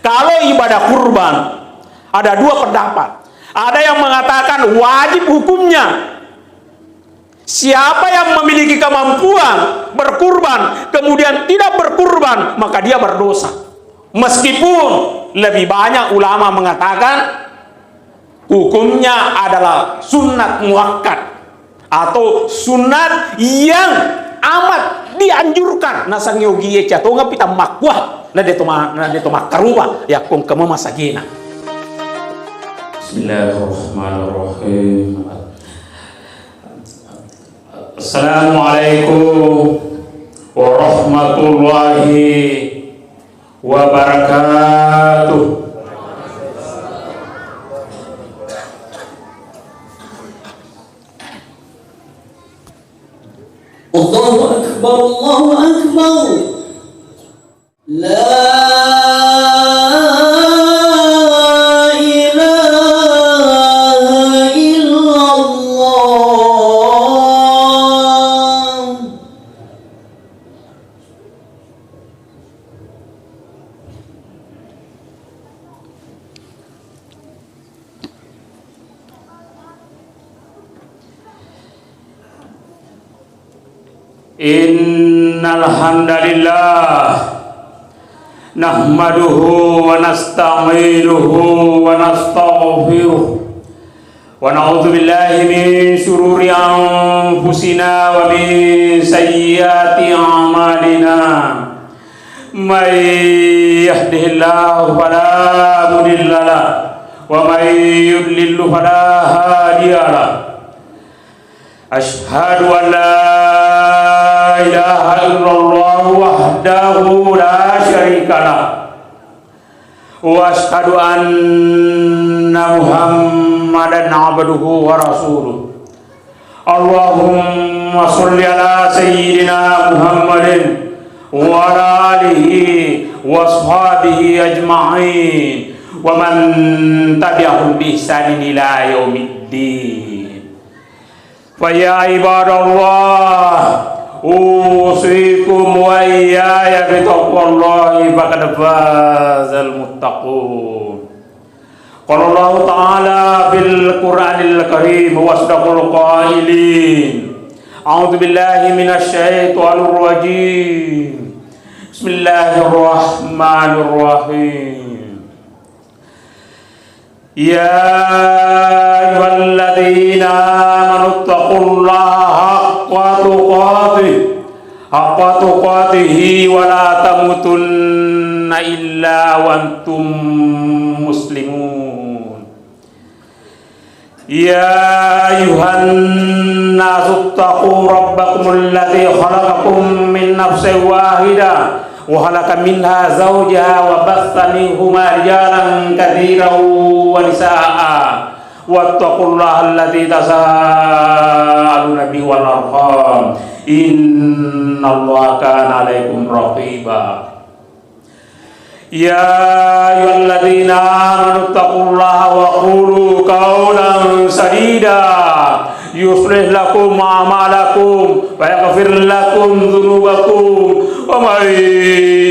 Kalau ibadah kurban, ada dua pendapat. Ada yang mengatakan wajib hukumnya. Siapa yang memiliki kemampuan berkurban, kemudian tidak berkurban, maka dia berdosa. Meskipun lebih banyak ulama mengatakan hukumnya adalah sunat muakkad atau sunat yang amat dianjurkan. Nasang yogi echa to ngapita makwah na deto makaruba ya kung kamo masagina. Bismillahirrahmanirrahim. Assalamualaikum warahmatullahi wabarakatuh. Allahu Akbar, Allahu Akbar. La ilaha illallah. Innal hamdalillah nahmaduhu wa nasta'inuhu wa nastaghfiruh wa na'udzu billahi min shururi anfusina wa min sayyiati a'malina. May yahdihillahu fala mudilla lahu wa may yudlil fala hadiya lahu. Asyhadu an la ilaha illallah wahdahu la syarika lah wa asyhadu anna Muhammadan abduhu wa rasuluh. Allahumma sholli ala sayyidina Muhammadin wa ala alihi wa ashabihi ajma'in wa man tabi'ahum bi ihsanin ila yaumiddin. Fa ya ibadallah usikum wa iyaya bitaqwallahi faqad fazal muttaqun. Qala Allah Ta'ala fil Qur'anil Karim wasdaqul qailin. A'udzu billahi minasy syaithanir rajim. Bismillahirrahmanirrahim. Ya ayyuhalladzina amanu taqullaha haqqa tuqatih wa la tamutunna illa wa antum muslimun. Ya ayyuhan nasu taqu rabbakumul ladzi khalaqakum min nafsin wahidah wa khalaqa minha zawjaha wa batha minhuma rijalan katsiran wa nisaa'a wattaqullaha alladzi tasaaluna bihi wal arham innallaha kana 'alaikum raqiba. Ya ayyuhalladzina amanu taqullaha wa qulu qawlan sadida yuslih lakum a'malakum wa yaghfir lakum dhunubakum wa may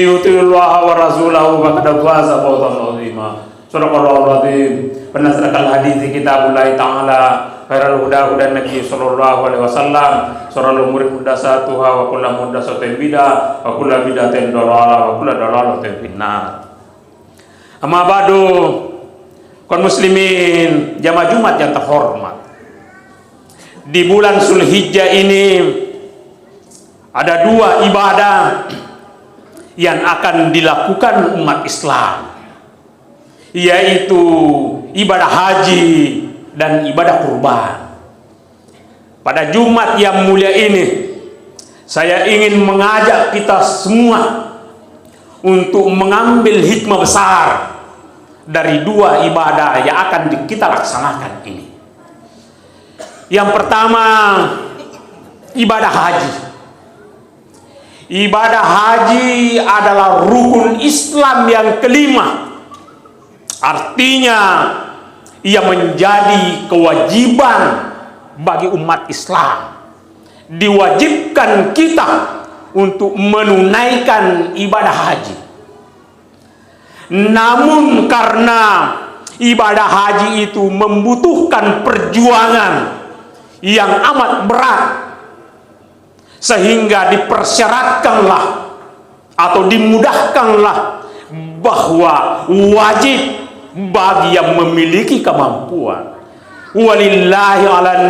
yuti'illaha wa rasulahu faqad faza fawzan 'azima. Shadaqallahul 'azim. Penasrakal hadithi kitabullahi ta'ala khairal huda hudan nabi sallallahu alaihi wasallam syarrul umuri muhdatsatuha wa kullu muhdatsatin bid'ah wa kullu bid'atin dhalalah wa kullu dhalalatin finnar. Amma ba'du, kaum muslimin jamaah Jumat yang terhormat. Di bulan Zulhijjah ini ada dua ibadah yang akan dilakukan umat Islam, yaitu ibadah haji dan ibadah kurban. Pada Jumat yang mulia ini, saya ingin mengajak kita semua untuk mengambil hikmah besar dari dua ibadah yang akan kita laksanakan ini. Yang pertama, ibadah haji. Ibadah haji adalah rukun Islam yang kelima. Artinya ia menjadi kewajiban bagi umat Islam. Diwajibkan kita untuk menunaikan ibadah haji. Namun karena ibadah haji itu membutuhkan perjuangan yang amat berat, sehingga dipersyaratkanlah atau dimudahkanlah bahwa wajib bagi yang memiliki kemampuan. Walillahi 'alan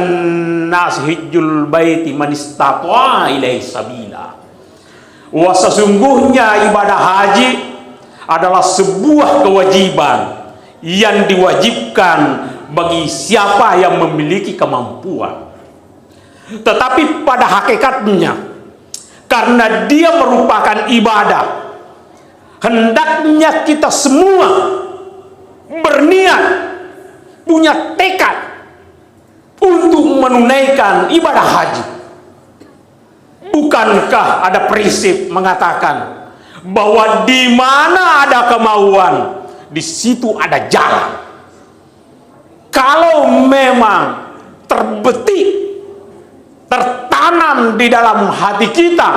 nas hijjul baiti man istata'a ilaihi sabila. Sesungguhnya ibadah haji adalah sebuah kewajiban yang diwajibkan bagi siapa yang memiliki kemampuan. Tetapi pada hakikatnya, karena dia merupakan ibadah, hendaknya kita semua berniat, punya tekad untuk menunaikan ibadah haji. Bukankah ada prinsip mengatakan bahwa di mana ada kemauan, di situ ada jalan. Kalau memang terbetik, tertanam di dalam hati kita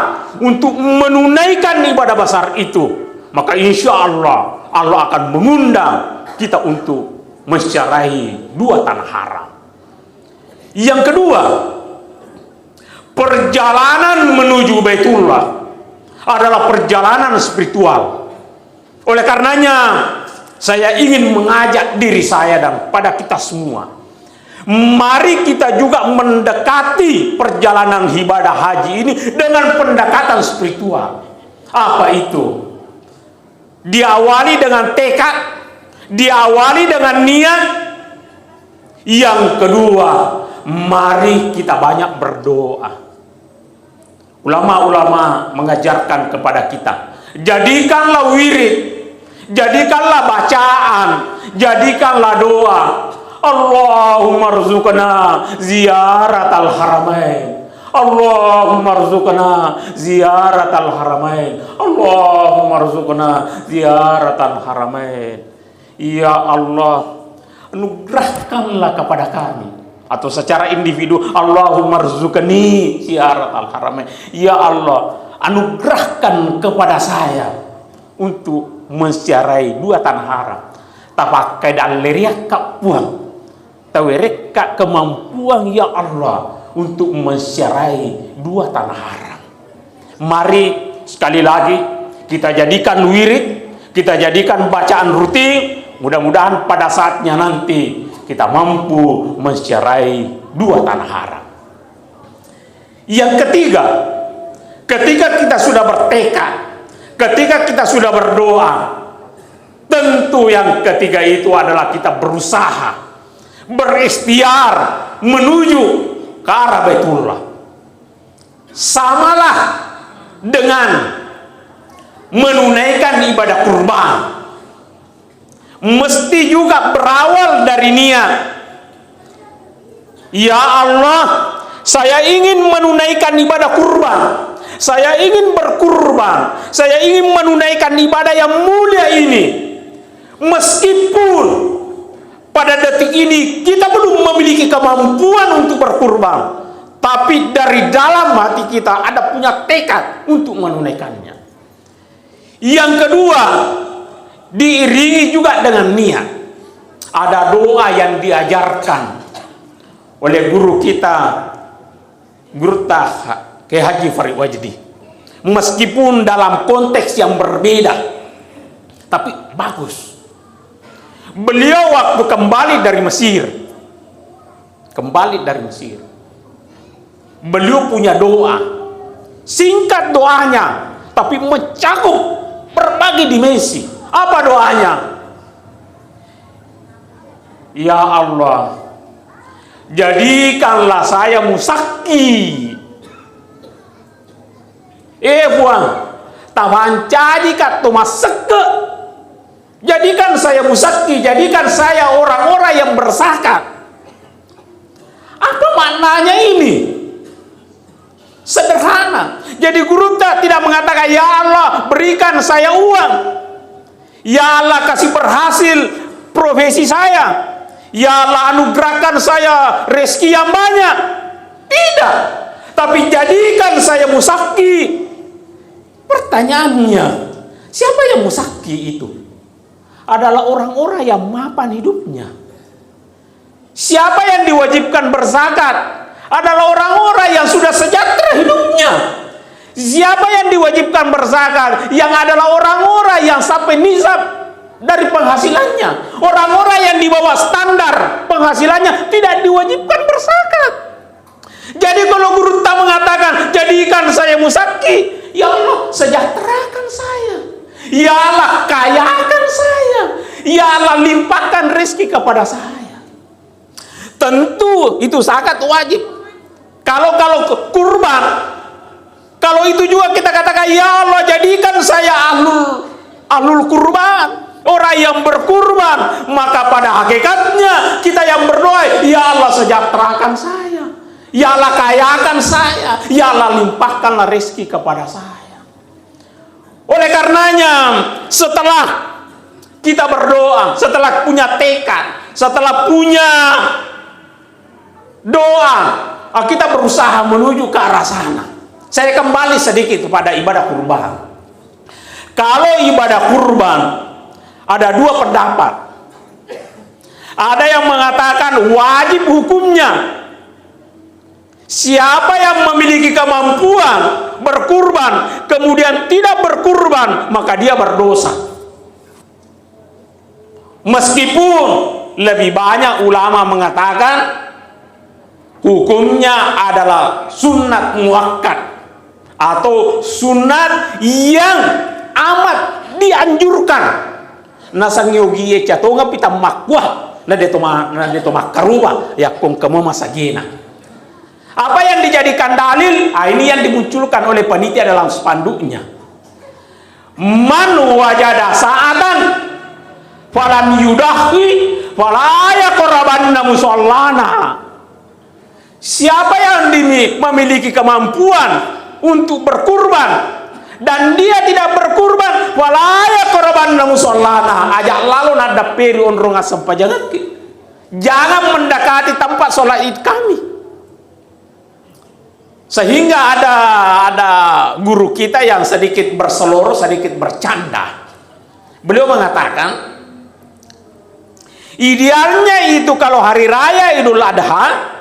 untuk menunaikan ibadah besar itu, maka insya Allah Allah akan mengundang kita untuk mensyarahi dua tanah haram. Yang kedua, perjalanan menuju Baitullah adalah perjalanan spiritual. Oleh karenanya, saya ingin mengajak diri saya dan pada kita semua, mari kita juga mendekati perjalanan ibadah haji ini dengan pendekatan spiritual. Apa itu? Diawali dengan tekad, diawali dengan niat. Yang kedua, mari kita banyak berdoa. Ulama-ulama mengajarkan kepada kita, jadikanlah wirid, jadikanlah bacaan, jadikanlah doa. Allahumma rzuqna ziyaratal haramain, Allahumma rzuqna ziyaratal haramain, Allahumma rzuqna ziyaratal haramain. Ya Allah, anugerahkanlah kepada kami, atau secara individu, Allahumma rzuqni ziyaratal haramain. Ya Allah, anugerahkan kepada saya untuk menziarahi dua tanah haram. Tapakai dan leriak kapuan, tawerek kemampuan ya Allah untuk menziarahi dua tanah haram. Mari sekali lagi kita jadikan wirid, kita jadikan bacaan rutin. Mudah-mudahan pada saatnya nanti kita mampu menziarahi dua tanah haram. Yang ketiga, ketika kita sudah bertekad, ketika kita sudah berdoa, tentu yang ketiga itu adalah kita berusaha, berikhtiar menuju ke arah Baitullah. Samalah dengan menunaikan ibadah kurban, mesti juga berawal dari niat. Ya Allah, saya ingin menunaikan ibadah kurban, saya ingin berkurban, saya ingin menunaikan ibadah yang mulia ini. Meskipun pada detik ini kita belum memiliki kemampuan untuk berkurban, tapi dari dalam hati kita ada punya tekad untuk menunaikannya. Yang kedua, diiringi juga dengan niat. Ada doa yang diajarkan oleh guru kita, Guru Kiai Haji Farid Wajdi, meskipun dalam konteks yang berbeda, tapi bagus. Beliau waktu kembali dari Mesir, beliau punya doa, singkat doanya, tapi mencakup berbagai dimensi. Apa doanya? Ya Allah, jadikanlah saya musaki. Buang, taman jadi Thomas seke. Jadikan saya musaki, jadikan saya orang-orang yang berzakat. Apa maknanya ini? Sederhana. Jadi guru tidak mengatakan, ya Allah berikan saya uang, ya Allah kasih berhasil profesi saya, ya Allah anugerahkan saya rezeki yang banyak. Tidak. Tapi jadikan saya musaki. Pertanyaannya, siapa yang musaki itu? adalah orang-orang yang mapan hidupnya. Siapa yang diwajibkan berzakat adalah orang-orang yang sudah sejahtera hidupnya. Siapa yang diwajibkan berzakat? Yang adalah orang-orang yang sampai nisab dari penghasilannya. Orang-orang yang di bawah standar penghasilannya tidak diwajibkan berzakat. Jadi kalau guru tak mengatakan, jadikan saya musaki, ya Allah sejahterakan saya, ya Allah kayakan saya, ya Allah limpahkan rezeki kepada saya. Tentu itu zakat wajib. Kalau kurban, kalau itu juga kita katakan, ya Allah jadikan saya ahlul kurban, orang yang berkurban, maka pada hakikatnya kita yang berdoa, ya Allah sejahterakan saya, ya Allah kayakan saya, ya Allah limpahkanlah rezeki kepada saya. Oleh karenanya, setelah kita berdoa, setelah punya tekad, setelah punya doa, kita berusaha menuju ke arah sana. Saya kembali sedikit kepada ibadah kurban. Kalau ibadah kurban ada dua pendapat. Ada yang mengatakan wajib hukumnya. Siapa yang memiliki kemampuan berkurban kemudian tidak berkurban, maka dia berdosa. Meskipun lebih banyak ulama mengatakan hukumnya adalah sunat muakkad atau sunat yang amat dianjurkan. Nasang yogi catonga pita makwah na deto makaruba ya kong kamu masagina. Apa yang dijadikan dalil? Ini yang dimunculkan oleh panitia dalam spanduknya. Man wajada sa'atan falam yudahi falaya korabanna musallana. Siapa yang memiliki kemampuan untuk berkurban dan dia tidak berkurban, walaya korban musallana, ajak lalu nada peri onrong asam pajangan. Jangan mendekati tempat sholat id kami. Sehingga ada guru kita yang sedikit berseloroh, sedikit bercanda. Beliau mengatakan, idealnya itu kalau hari raya Idul Adha,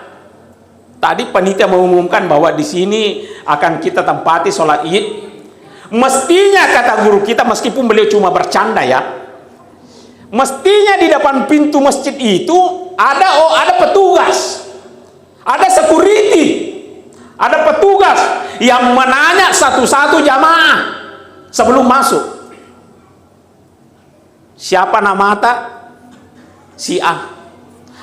tadi panitia mengumumkan bahwa di sini akan kita tempati sholat id. Mestinya kata guru kita, meskipun beliau cuma bercanda ya, mestinya di depan pintu masjid itu ada petugas, ada security, ada petugas yang menanya satu-satu jamaah sebelum masuk. Siapa nama tak? Si A.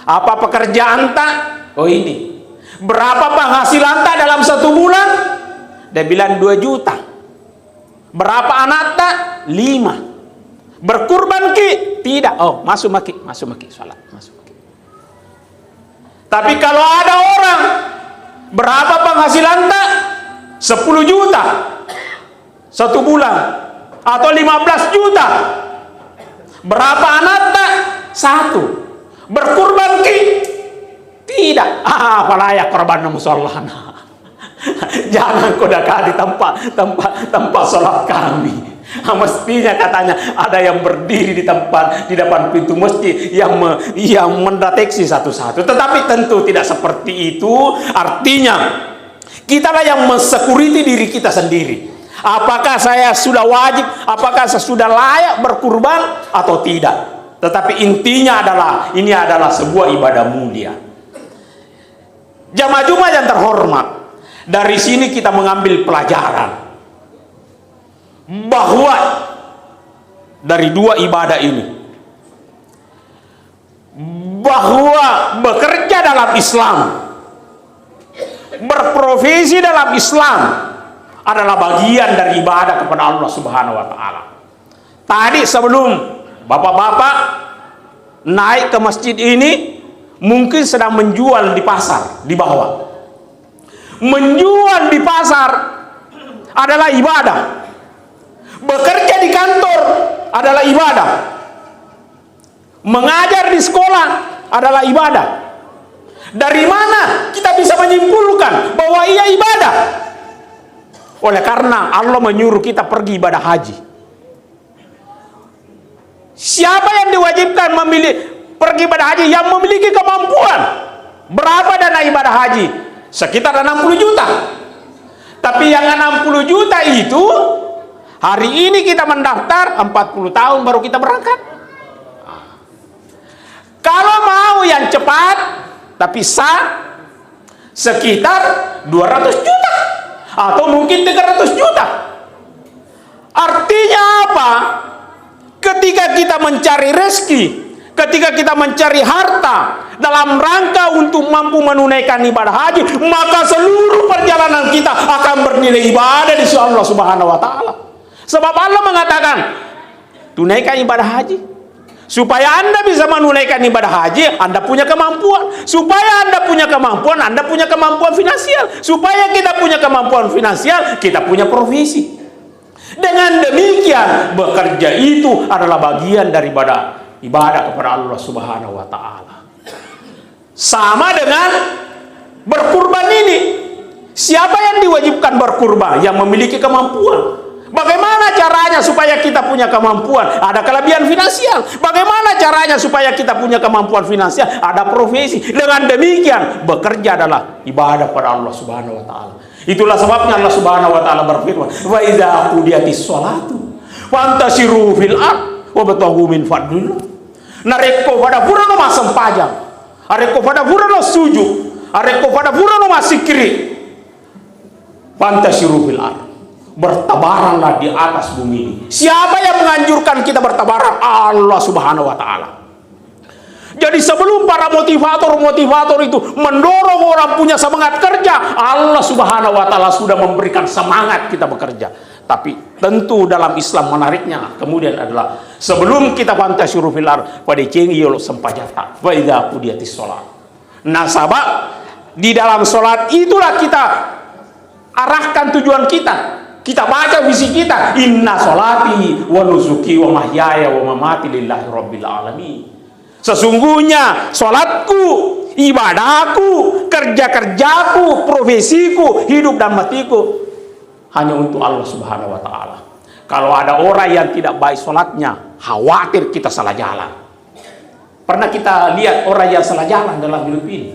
Apa pekerjaan tak? Oh ini. Berapa penghasilan tak dalam satu bulan? Dia bilang 2 juta. Berapa anak tak? 5. Berkurban ki? Tidak. Oh, masuk maki salat, masuk maki. Tapi kalau ada orang berapa penghasilan tak? 10 juta 1 bulan atau 15 juta. Berapa anak tak? 1. Berkurban ki? Tidak. Falaya korban musallana. Jangan kau dekati tempat sholat kami. Mestinya katanya ada yang berdiri di depan pintu masjid yang mendeteksi satu-satu. Tetapi tentu tidak seperti itu. Artinya kitalah yang mensekuriti diri kita sendiri. Apakah saya sudah wajib, apakah saya sudah layak berkurban atau tidak. Tetapi intinya adalah ini adalah sebuah ibadah mulia. Jamaah Jumat yang terhormat, dari sini kita mengambil pelajaran bahwa dari dua ibadah ini, bahwa bekerja dalam Islam, berprofesi dalam Islam adalah bagian dari ibadah kepada Allah Subhanahu wa taala. Tadi sebelum bapak-bapak naik ke masjid ini, mungkin sedang menjual di pasar di bawah. Menjual di pasar adalah ibadah. Bekerja di kantor adalah ibadah. Mengajar di sekolah adalah ibadah. Dari mana kita bisa menyimpulkan bahwa ia ibadah? Oleh karena Allah menyuruh kita pergi ibadah haji. Siapa yang diwajibkan pergi ibadah haji? Yang memiliki kemampuan. Berapa dana ibadah haji? Sekitar 60 juta. Tapi yang 60 juta itu hari ini kita mendaftar, 40 tahun baru kita berangkat. Kalau mau yang cepat tapi sah, sekitar 200 juta atau mungkin 300 juta. Artinya apa? Ketika kita mencari rezeki, ketika kita mencari harta dalam rangka untuk mampu menunaikan ibadah haji, maka seluruh perjalanan kita akan bernilai ibadah di sisi Allah Subhanahu wa taala. Sebab Allah mengatakan, tunaikan ibadah haji. Supaya Anda bisa menunaikan ibadah haji, Anda punya kemampuan. Supaya Anda punya kemampuan, Anda punya kemampuan finansial. Supaya kita punya kemampuan finansial, kita punya profesi. Dengan demikian, bekerja itu adalah bagian daripada ibadah kepada Allah Subhanahu wa taala. Sama dengan berkurban ini. Siapa yang diwajibkan berkurban? Yang memiliki kemampuan. Bagaimana caranya supaya kita punya kemampuan? Ada kelebihan finansial. Bagaimana caranya supaya kita punya kemampuan finansial? Ada profesi. Dengan demikian, bekerja adalah ibadah pada Allah Subhanahu wa taala. Itulah sebabnya Allah Subhanahu wa taala berfirman, "Wa idza qudiyatis sholatu fantasiru fil ard wabtaghu min fadlillah." Nareko pada purano masempajang. Areko pada purano sujud. Areko pada purano masikri. Fantasiru fil ard. Bertabaranlah di atas bumi ini. Siapa yang menganjurkan kita bertabaran? Allah Subhanahu wa taala. Jadi sebelum para motivator itu mendorong orang punya semangat kerja, Allah Subhanahu wa taala sudah memberikan semangat kita bekerja. Tapi tentu dalam Islam menariknya kemudian adalah sebelum kita fantasiru fil ard pada cengi yolo sempajata wa idza qudiyatis shalah. Nasabah di dalam salat itulah kita arahkan tujuan kita. Kita baca visi kita, inna sholati wa nusuki wa mahyaya wa mamati lillahi rabbil alamin. Sesungguhnya sholatku, ibadahku, kerja-kerjaku, profesiku, hidup dan matiku hanya untuk Allah Subhanahu wa taala. Kalau ada orang yang tidak baik sholatnya, khawatir kita salah jalan. Pernah kita lihat orang yang salah jalan dalam hidup ini?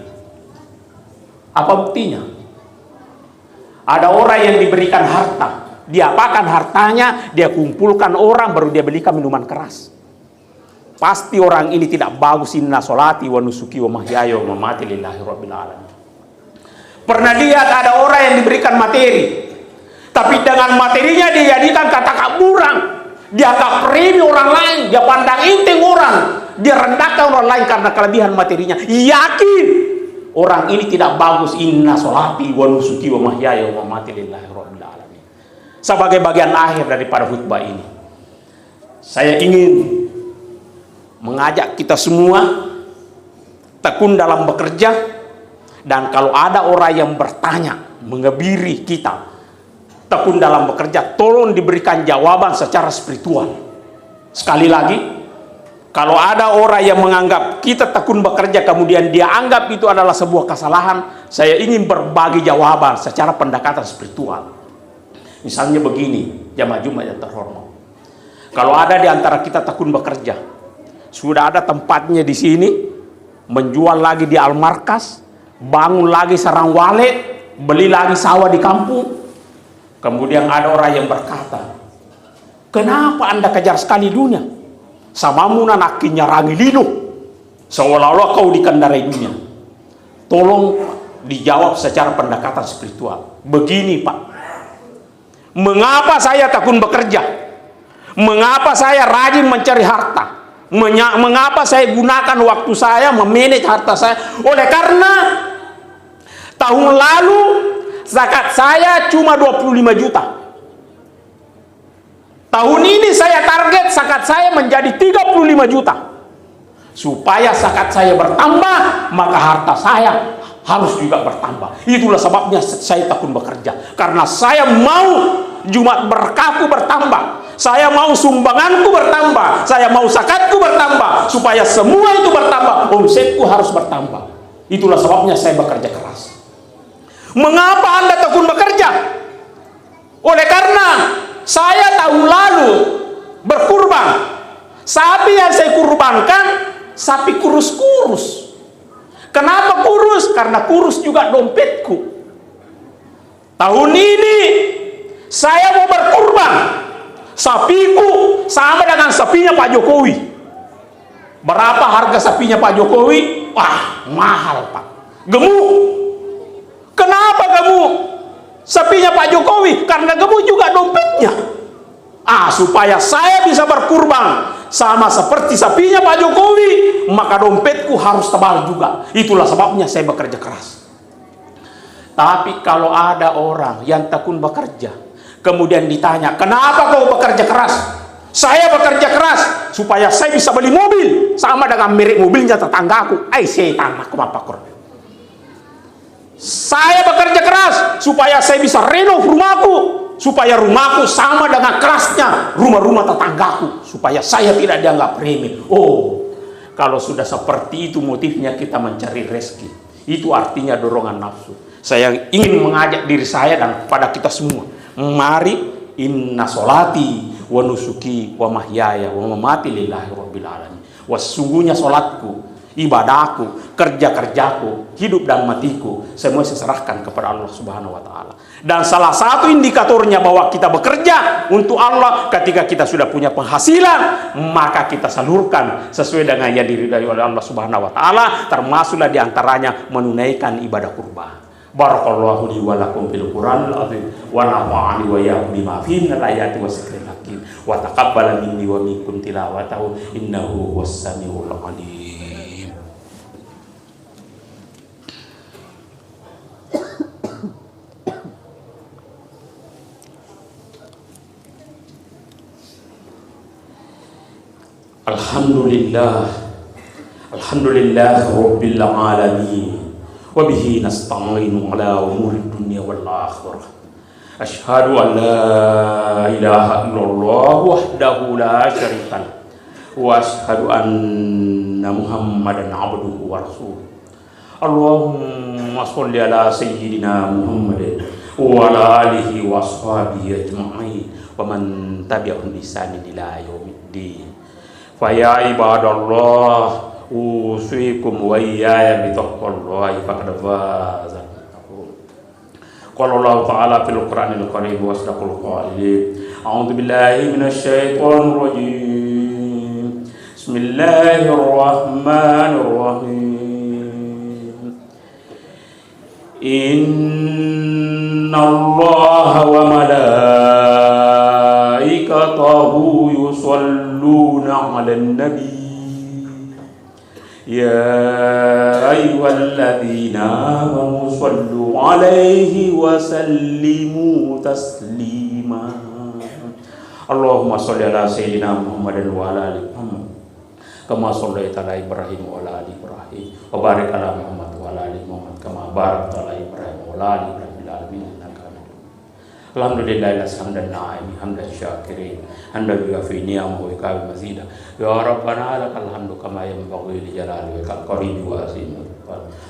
Apa buktinya? Ada orang yang diberikan harta, dia apakan hartanya, dia kumpulkan orang, baru dia belikan minuman keras. Pasti orang ini tidak bagus. Inna sholati wa nusuki wa mahyaya wa mamati lillahi rabbil alamin. Pernah lihat ada orang yang diberikan materi, tapi dengan materinya dia jadikan kata kaburang, dia anggap remeh orang lain, dia pandang enteng orang, dia rendahkan orang lain karena kelebihan materinya. Yakin orang ini tidak bagus. Inna sholati wa nusuki wa mahyaya wa mamati lillahi rabbil alamin. Sebagai bagian akhir daripada khutbah ini, saya ingin mengajak kita semua tekun dalam bekerja. Dan kalau ada orang yang bertanya, mengebiri kita, tekun dalam bekerja, tolong diberikan jawaban secara spiritual. Sekali lagi, kalau ada orang yang menganggap kita tekun bekerja kemudian dia anggap itu adalah sebuah kesalahan, saya ingin berbagi jawaban secara pendekatan spiritual. Misalnya begini, jamaah Jumat yang terhormat. Kalau ada di antara kita tekun bekerja, sudah ada tempatnya di sini, menjual lagi di Al-Markas, bangun lagi sarang walet, beli lagi sawah di kampung. Kemudian ada orang yang berkata, kenapa Anda kejar sekali dunia? Samamu nakinya rangi lino, seolah-olah kau dikendarai dunia. Tolong dijawab secara pendekatan spiritual. Begini Pak, mengapa saya tekun bekerja? Mengapa saya rajin mencari harta? Mengapa saya gunakan waktu saya memanage harta saya? Oleh karena tahun lalu zakat saya cuma 25 juta. Tahun ini saya target zakat saya menjadi 35 juta. Supaya zakat saya bertambah, maka harta saya harus juga bertambah. Itulah sebabnya saya tekun bekerja. Karena saya mau Jumat berkahku bertambah. Saya mau sumbanganku bertambah, saya mau zakatku bertambah, supaya semua itu bertambah, omsetku harus bertambah. Itulah sebabnya saya bekerja keras. Mengapa Anda tekun bekerja? Oleh karena saya tahun lalu berkurban, Sapi yang saya kurbankan, sapi kurus-kurus. Kenapa kurus? Karena kurus juga dompetku. Tahun ini saya mau berkurban. Sapiku sama dengan sapinya Pak Jokowi. Berapa harga sapinya Pak Jokowi? Wah, mahal Pak. Gemuk. Kenapa gemuk? Sapinya Pak Jokowi karena gemuk juga dompetnya. Supaya saya bisa berkurban sama seperti sapinya Pak Jokowi, maka dompetku harus tebal juga. Itulah sebabnya saya bekerja keras. Tapi kalau ada orang yang tekun bekerja, kemudian ditanya, kenapa kau bekerja keras? Saya bekerja keras supaya saya bisa beli mobil sama dengan merek mobilnya tetanggaku. Setan aku apa? Saya bekerja keras supaya saya bisa renov rumahku, supaya rumahku sama dengan kerasnya rumah-rumah tetanggaku, supaya saya tidak dianggap remeh. Kalau sudah seperti itu motifnya kita mencari rezeki, itu artinya dorongan nafsu. Saya ingin mengajak diri saya dan kepada kita semua, mari inna solati wa nusuki wa mahyaya wa mamati lillahi rabbil alamin. Sesungguhnya solatku, ibadahku, kerja-kerjaku, hidup dan matiku, semua saya serahkan kepada Allah Subhanahu wa taala. Dan salah satu indikatornya bahwa kita bekerja untuk Allah, ketika kita sudah punya penghasilan, maka kita salurkan sesuai dengan yang diridhai oleh Allah Subhanahu wa taala, termasuklah diantaranya menunaikan ibadah kurban. Barakallahu li wa lakum fil Qur'anil azim wa nafa'ani wa iyyakum bima fihi minal ayati was zikril hakim wa taqabbala minni wa minkum tilawatahu innahu huwas samiul alim. Alhamdulillah rabbil alamin. Wabihi nasta'inu ala umuri dunia wal akhirah. Ashhadu an la ilaha illallah wahdahu la syarika lah. Wa ashhadu anna Muhammadan abduhu wa rasuluh. Allahumma sholli ala sayyidina Muhammadin wa ala alihi wa ashabihi ajma'in wa man tabi'ahum bi ihsanin ila yaumiddin. Fa ya ibadallah usikum wa iyaya bitaqwallahi faqad faza. Qala Allah ta'ala fil Qur'anil Karim wa sadaqal qailin. A'udzu billahi minasy syaithanir rajim. Bismillahirrahmanirrahim. Innallaha wa malaikatahu yusholluna 'alan nabi. Ya ayyuhalladzina amanu shallu alaihi wa sallimu taslima. Allahumma sholli ala sayyidina Muhammadin wa ala ali Muhammad kama shallaita ala Ibrahim wa ala ali Ibrahim wa barik ala Muhammad wa ala ali Muhammad kama barakta ala Ibrahim wa ala ali Ibrahim fil alamin innaka Hamidum Majid. Alhamdulillah hamdan na'imi hamdan syakirin hamdan yuafi ni'amahu wa yukafi mazida. Ya Rabbana lakal hamdu kama yanbaghi li jalali wajhikal karim wa azimi.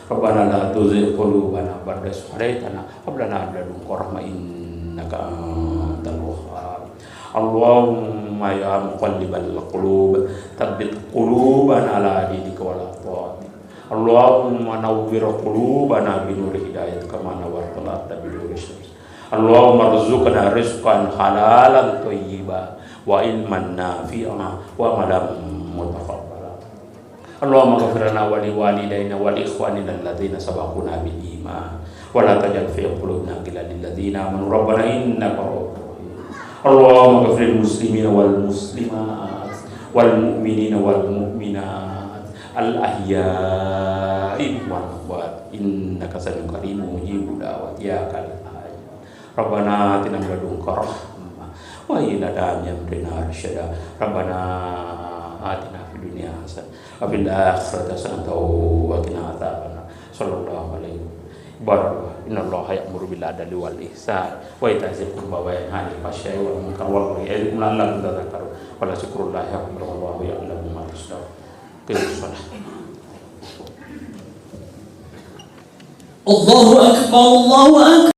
Rabbana la tuzigh qulubana ba'da idh hadaytana wa hab lana min ladunka rahmah innaka antal wahhab. Allahumma ya muqallibal qulub tsabbit qulubana ala dinika wala ta'atik. Allahumma nawwir qulubana bi nuri hidayatika kama nawwarta al-ardha bi nuri syams. Allahumma rzuqna rizqan halalan thayyiban wa ilman nafi'an wa amalan mutaqabbala. Allahumma ighfir lana wa li walidayna wa li ikhwanina alladhina sabaquna bil iman wa la taj'al fi qulubina ghillan lil ladzina amanu rabbana innaka ra'ufur rahim. Allahumma ighfir lil muslimina wal muslimat wal mu'minina wal mu'minat al ahya'i wal amwat innaka sami'un qaribun mujibud da'wat ya kal Rabbana atina min ladunka rahmah wa hab lana min amrina rasyada. Rabbana atina fid dunya hasanah wa fil akhirati hasanah wa qina adzabannar. Sallallahu alaihi wasallam. Innallaha ya'muru bil adli wal ihsan wa ita'i dzil qurba wa yanha 'anil fahsya'i wal munkari wal baghi ya'idukum la'allakum tadhakkarun. Wa la dzikrullahi akbar wallahu ya'lamu ma tasna'un. Allahu akbar, Allahu akbar.